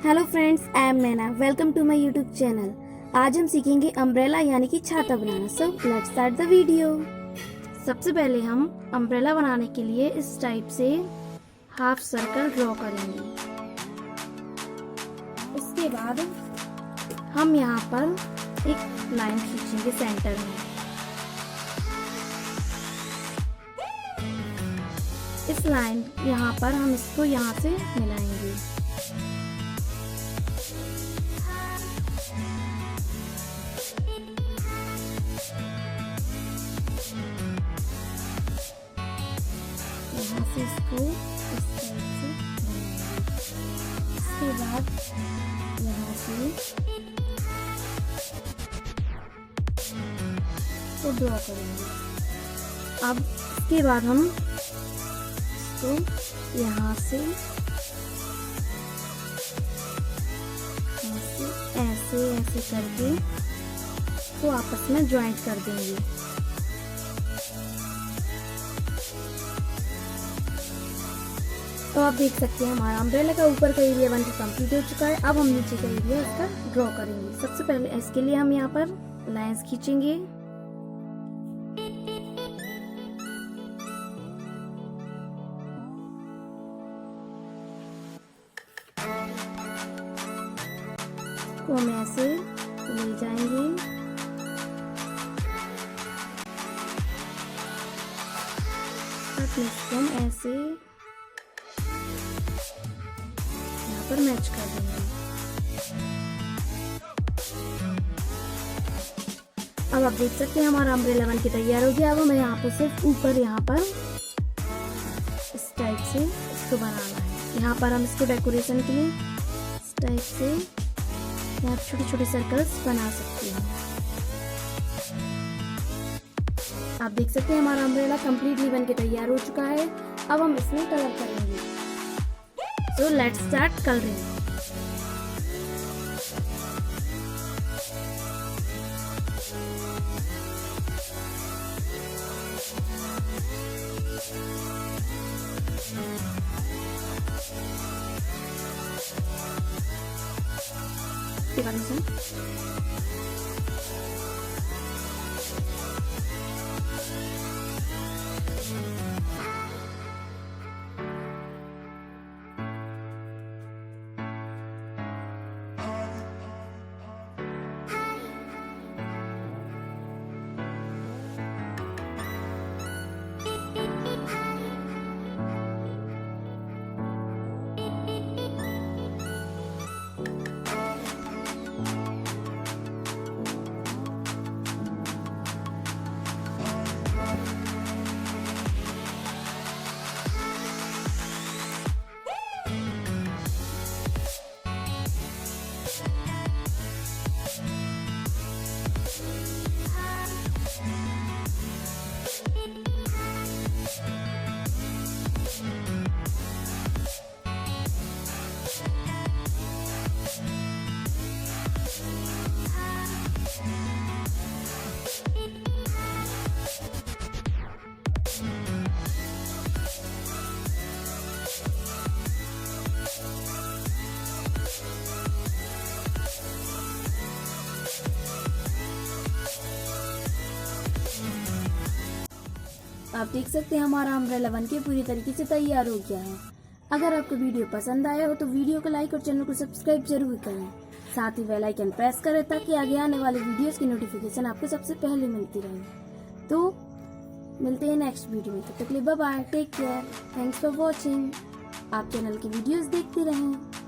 Hello friends, I am Naina. Welcome to my YouTube channel. आज हम सीखेंगे अम्ब्रेला यानी कि छाता बनाना। So let's start the video. सबसे पहले हम अम्ब्रेला बनाने के लिए इस टाइप से हाफ सर्कल ड्रॉ करेंगे। उसके बाद हम यहाँ पर एक लाइन खींचेंगे सेंटर में। इस लाइन यहाँ पर हम इसको यहाँ से मिलाएंगे। यहाँ से इसको इस साइड से इसके बाद यहाँ से तो ड्रॉ करेंगे। अब इसके बाद हम इसको यहाँ से ऐसे ऐसे करके तो आपस में ज्वाइंट कर देंगे। तो आप देख सकते हैं हमारा अम्ब्रेला का ऊपर का एरिया बनकर कंप्लीट हो चुका है। अब हम नीचे का एरिया इसका ड्रॉ करेंगे। सबसे पहले इसके लिए हम यहाँ पर लाइंस खींचेंगे। तो हम ऐसे ले जाएंगे। इसको हम ऐसे पर मैच कर देंगे। अब आप देख सकते हैं हमारा अम्ब्रेला बन के तैयार हो गया। अब हमें यहाँ पे सिर्फ ऊपर यहाँ पर इस टाइप से इसको बनाना है। यहाँ पर हम इसको डेकोरेशन के लिए इस टाइप से यहाँ छोटे छोटे सर्कल्स बना सकते हैं। आप देख सकते हैं हमारा अम्ब्रेला कंप्लीटली बन के तैयार हो चुका है। अब हम इसमें कलर करेंगे। So let's start coloring. आप देख सकते हैं हमारा अम्ब्रेला बन के पूरी तरीके से तैयार हो गया है। अगर आपको वीडियो पसंद आया हो तो वीडियो को लाइक और चैनल को सब्सक्राइब जरूर करें। साथ ही बेल आइकन प्रेस करें ताकि आगे आने वाले वीडियोस की नोटिफिकेशन आपको सबसे पहले मिलती रहे। तो मिलते हैं नेक्स्ट वीडियो में। तब तक के लिए bye bye, take care, thanks for watching. आप चैनल की वीडियोस देखते रहें।